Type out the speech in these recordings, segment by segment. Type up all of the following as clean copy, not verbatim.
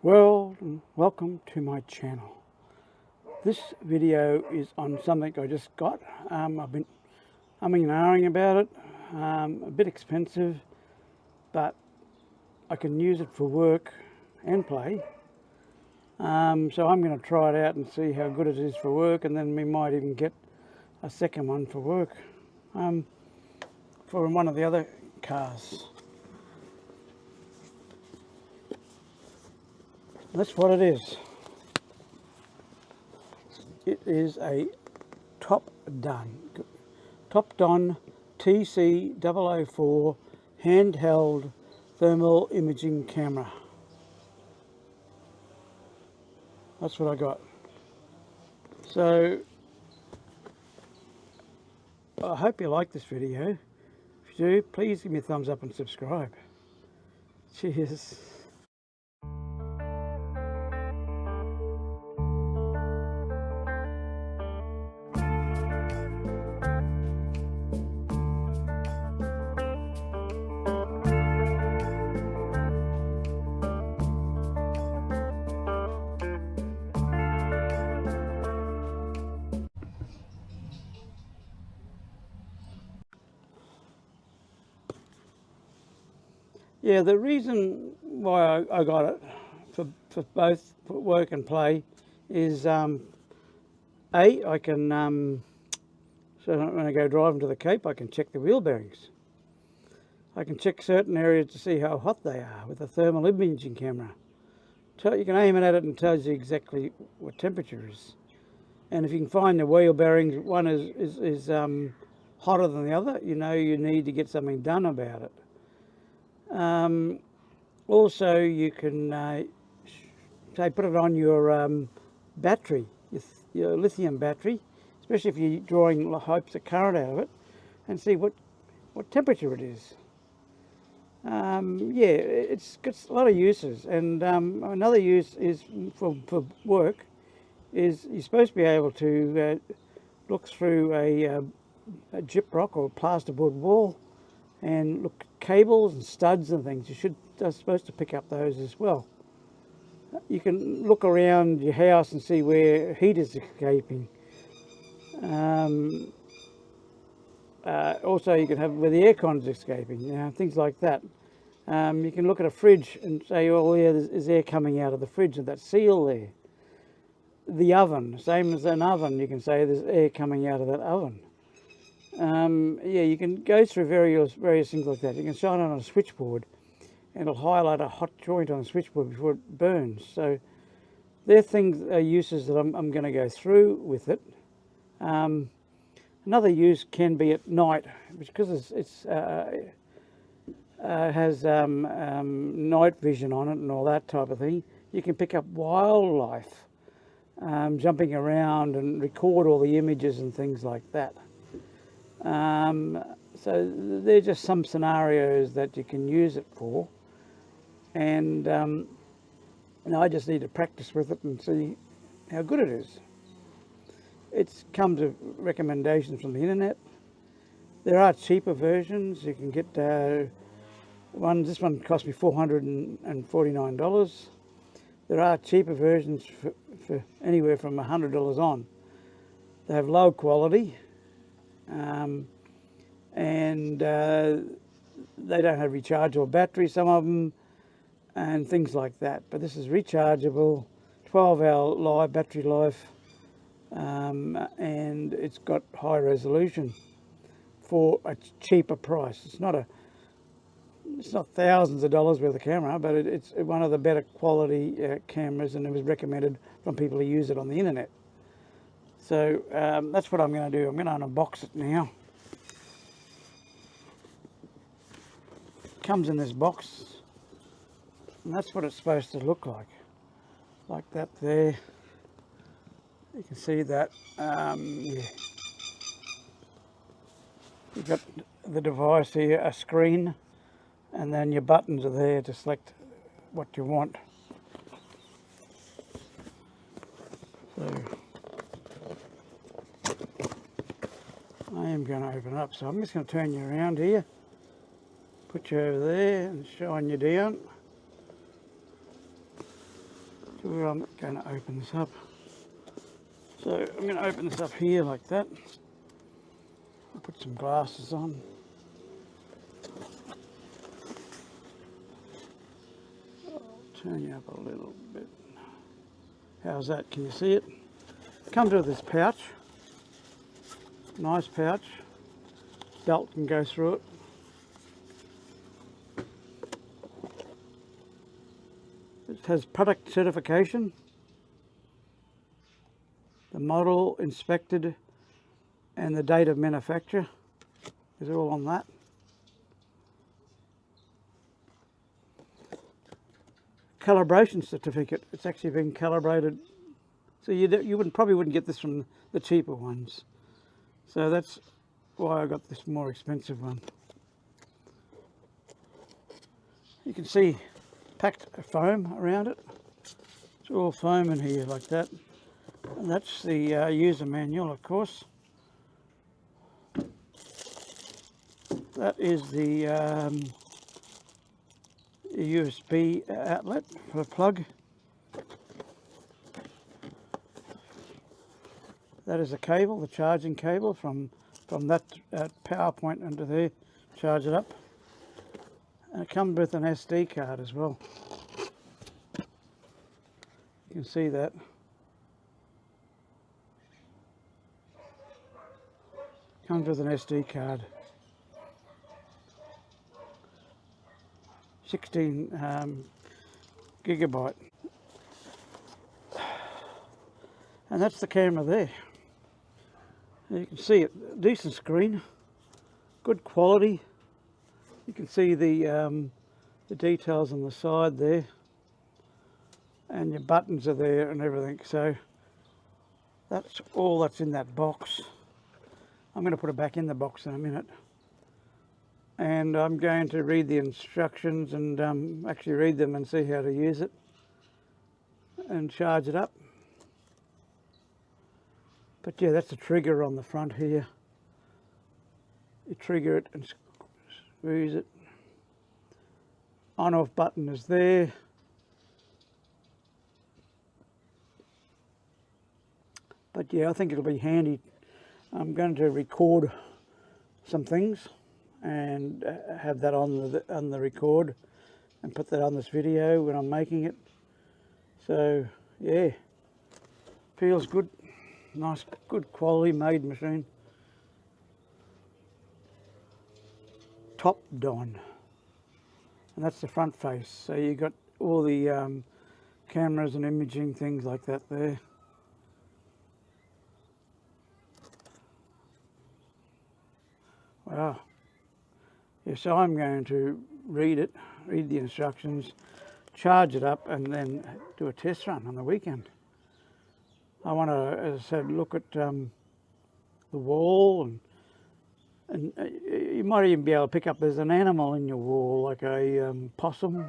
Well, welcome to my channel. This video is on something I just got. I've been umming and ahhing about it. A bit expensive, but I can use it for work and play. So I'm going to try it out and see how good it is for work, and then we might even get a second one for work for one of the other cars. That's what it is. It is a TOPDON TC004 handheld thermal imaging camera. That's what I got. So I hope you like this video. If you do, please give me a thumbs up and subscribe. Cheers. Yeah, the reason why I got it for both work and play is I can so when I go driving to the Cape, I can check the wheel bearings. I can check certain areas to see how hot they are with a thermal imaging camera. You can aim it at it and tells you exactly what temperature is. And if you can find the wheel bearings, one is hotter than the other, you know you need to get something done about it. Also, you can say put it on your battery, your lithium battery, especially if you're drawing hopes of current out of it, and see what temperature it is. Yeah, it's got a lot of uses, and another use is for work. Is you're supposed to be able to look through a gyprock or plasterboard wall and look at cables and studs and things. Are supposed to pick up those as well. You can look around your house and see where heat is escaping. Also, you can have where the aircon is escaping, things like that. You can look at a fridge and say, oh yeah, there's air coming out of the fridge and that seal there. The oven, same as an oven, you can say there's air coming out of that oven. Yeah, you can go through various things like that. You can shine it on a switchboard and it'll highlight a hot joint on the switchboard before it burns. So they're uses that I'm going to go through with it. Another use can be at night, because it has night vision on it and all that type of thing. You can pick up wildlife jumping around and record all the images and things like that. So they're just some scenarios that you can use it for, and I just need to practice with it and see how good it is. It's come to recommendations from the internet. There are cheaper versions. You can get this one cost me $449. There are cheaper versions for anywhere from $100 on. They have low quality, and they don't have rechargeable batteries, some of them, and things like that. But this is rechargeable, 12-hour live battery life, and it's got high resolution for a cheaper price. It's not thousands of dollars worth of camera, but it's one of the better quality cameras, and it was recommended from people who use it on the internet. So that's what I'm going to do. I'm going to unbox it now. It comes in this box, and that's what it's supposed to look like that there. You can see that. Yeah. You've got the device here, a screen, and then your buttons are there to select what you want. So I am going to open it up, so I'm just going to turn you around here, put you over there and shine you down. sure I'm going to open this up. So I'm going to open this up here like that. I'll put some glasses on. I'll turn you up a little bit. How's that? Can you see it? Comes with this pouch. Nice pouch. Belt can go through it. It has product certification. The model inspected and the date of manufacture is all on that. Calibration certificate. It's actually been calibrated. So you probably wouldn't get this from the cheaper ones. So that's why I got this more expensive one. You can see packed foam around it. It's all foam in here like that. And that's the user manual, of course. That is the USB outlet for a plug. That is a cable, the charging cable from that power point into there, charge it up. And it comes with an SD card as well. You can see that. Comes with an SD card. 16 gigabyte. And that's the camera there. You can see it, decent screen, good quality. You can see the details on the side there, and your buttons are there and everything. So that's all that's in that box. I'm going to put it back in the box in a minute, and I'm going to read the instructions and actually read them and see how to use it and charge it up. But yeah, that's a trigger on the front here. You trigger it and squeeze it. On-off button is there. But yeah, I think it'll be handy. I'm going to record some things and have that on the record and put that on this video when I'm making it. So yeah, feels good. Nice, good quality made machine. TOPDON, and that's the front face. So you got all the cameras and imaging things like that there. Wow. Yeah, so I'm going to read the instructions, charge it up, and then do a test run on the weekend. I want to, as I said, look at the wall, and you might even be able to pick up there's an animal in your wall, like a possum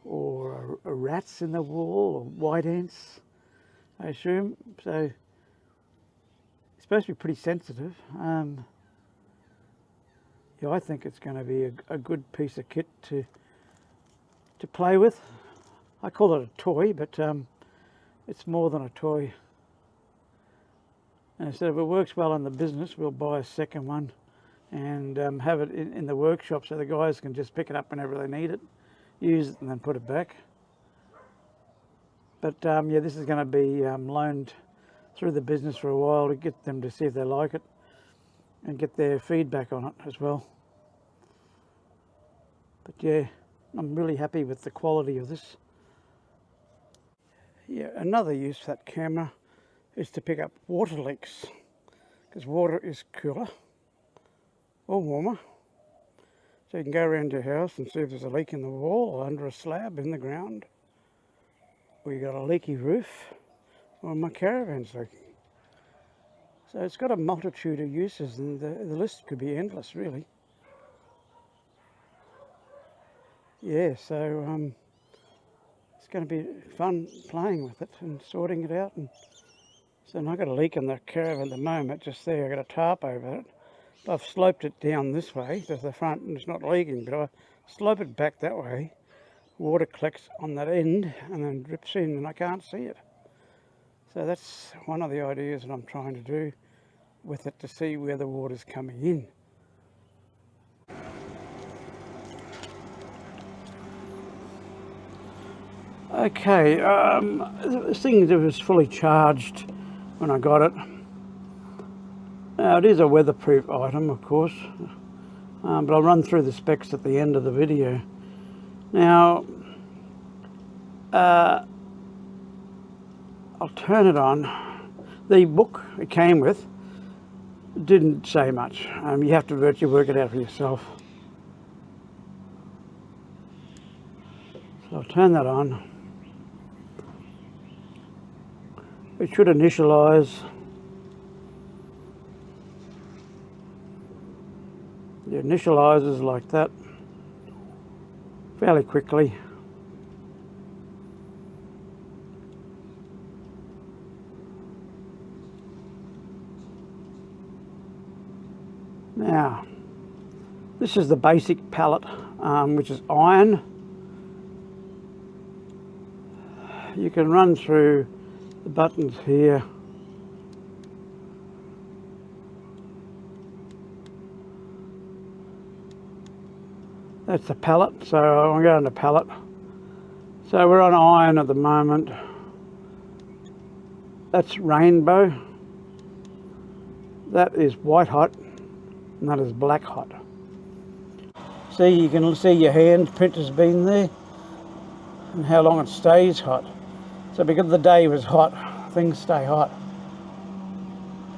or a rats in the wall, or white ants, I assume. So it's supposed to be pretty sensitive. Yeah, I think it's going to be a good piece of kit to play with. I call it a toy, but it's more than a toy. And so if it works well in the business, we'll buy a second one and have it in the workshop so the guys can just pick it up whenever they need it, use it and then put it back. But yeah, this is going to be loaned through the business for a while to get them to see if they like it and get their feedback on it as well. But yeah, I'm really happy with the quality of this. Yeah, another use for that camera is to pick up water leaks, because water is cooler or warmer. So you can go around your house and see if there's a leak in the wall or under a slab in the ground, or you got a leaky roof, or my caravan's leaking. So it's got a multitude of uses, and the list could be endless, really. Yeah, so it's going to be fun playing with it and sorting it out. And so I've got a leak in the caravan at the moment, just there. I've got a tarp over it. I've sloped it down this way to the front and it's not leaking, but I slope it back that way. water collects on that end and then drips in and I can't see it. So that's one of the ideas that I'm trying to do with it, to see where the water's coming in. Okay, this thing was fully charged when I got it. Now it is a weatherproof item, of course, but I'll run through the specs at the end of the video. Now, I'll turn it on. The book it came with didn't say much. You have to virtually work it out for yourself. So I'll turn that on. It should initialize. It initializes like that fairly quickly. Now, this is the basic palette, which is iron. You can run through the buttons here. That's the palette, so I'm going to palette. So we're on iron at the moment. That's rainbow. That is white hot, and that is black hot. See, you can see your hand print has been there and how long it stays hot. So because the day was hot, things stay hot.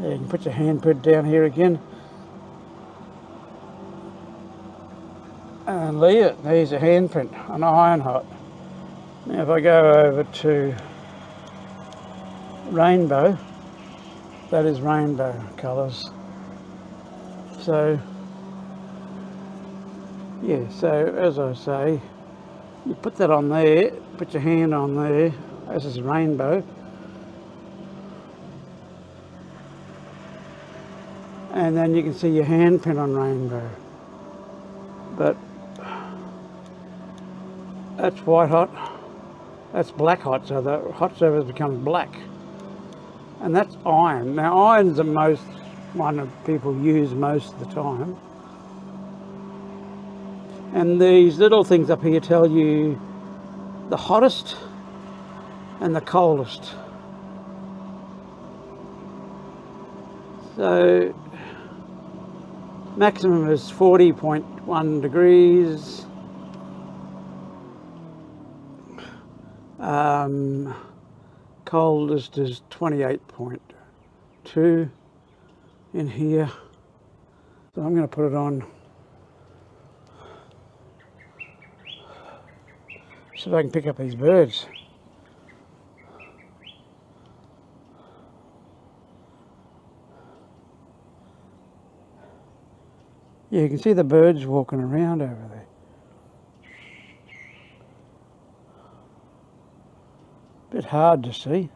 Yeah, you can put your handprint down here again and leave it. There's a handprint on iron hot. Now if I go over to rainbow, that is rainbow colours. So yeah, so as I say, you put that on there, put your hand on there. This is rainbow. And then you can see your handprint on rainbow. But that's white hot, that's black hot, so the hot surface becomes black. And that's iron. Now iron's the most one that people use most of the time. And these little things up here tell you the hottest and the coldest. So maximum is 40.1 degrees. Coldest is 28.2 in here. So I'm going to put it on. See if I can pick up these birds. Yeah, you can see the birds walking around over there. Bit hard to see.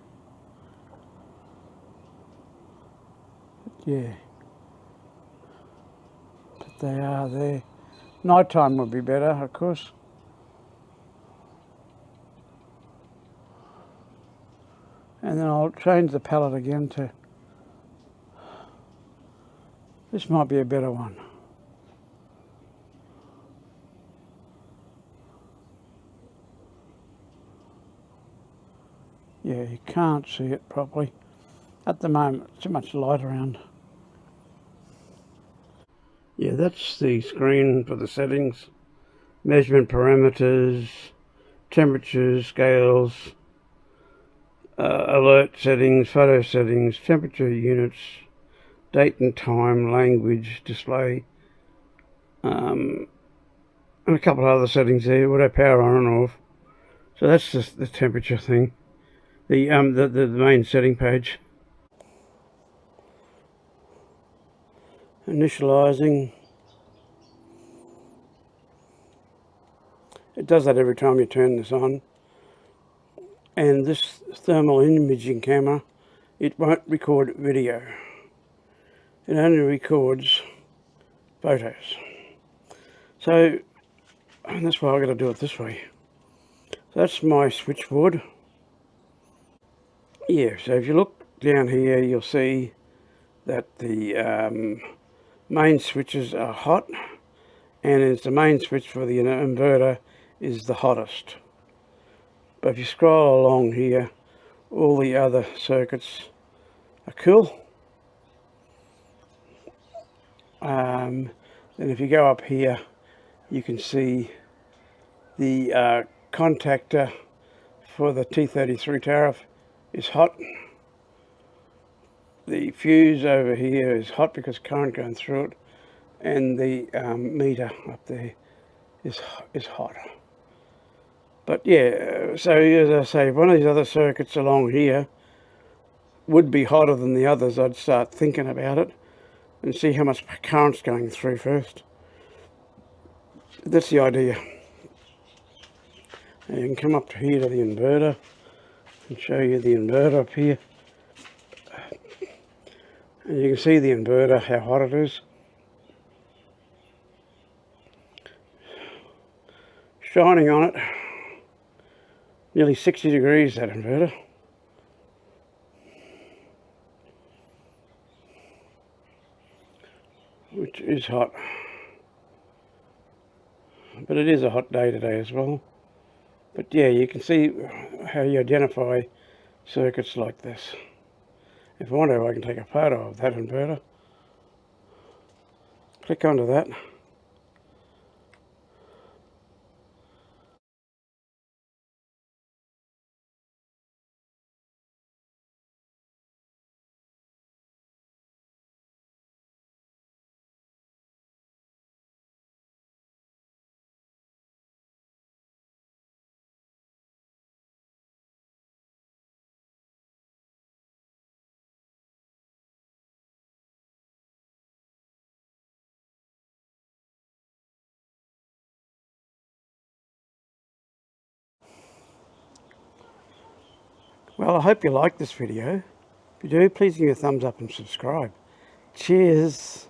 But yeah. But they are there. Nighttime would be better, of course. And then I'll change the palette again to, this might be a better one. Yeah, you can't see it properly. At the moment, too much light around. Yeah, that's the screen for the settings. Measurement parameters, temperatures, scales, alert settings, photo settings, temperature units, date and time, language, display, and a couple of other settings there, auto power on and off. So that's just the temperature thing. The main setting page. Initializing. It does that every time you turn this on. And this thermal imaging camera, it won't record video. It only records photos. So that's why I've got to do it this way. that's my switchboard. Yeah, so if you look down here, you'll see that the main switches are hot, and it's the main switch for the inverter is the hottest. But if you scroll along here, all the other circuits are cool. Then if you go up here, you can see the contactor for the T33 tariff is hot. The fuse over here is hot because current going through it, and the meter up there is hot. But yeah, so as I say, if one of these other circuits along here would be hotter than the others, I'd start thinking about it and see how much current's going through first. That's the idea. And you can come up to here to the inverter and show you the inverter up here. And you can see the inverter, how hot it is. Shining on it. Nearly 60 degrees, that inverter. Which is hot. But it is a hot day today as well. But yeah, you can see how you identify circuits like this. If I want to, I can take a photo of that inverter. Click onto that. Well, I hope you liked this video. If you do, please give me a thumbs up and subscribe. Cheers!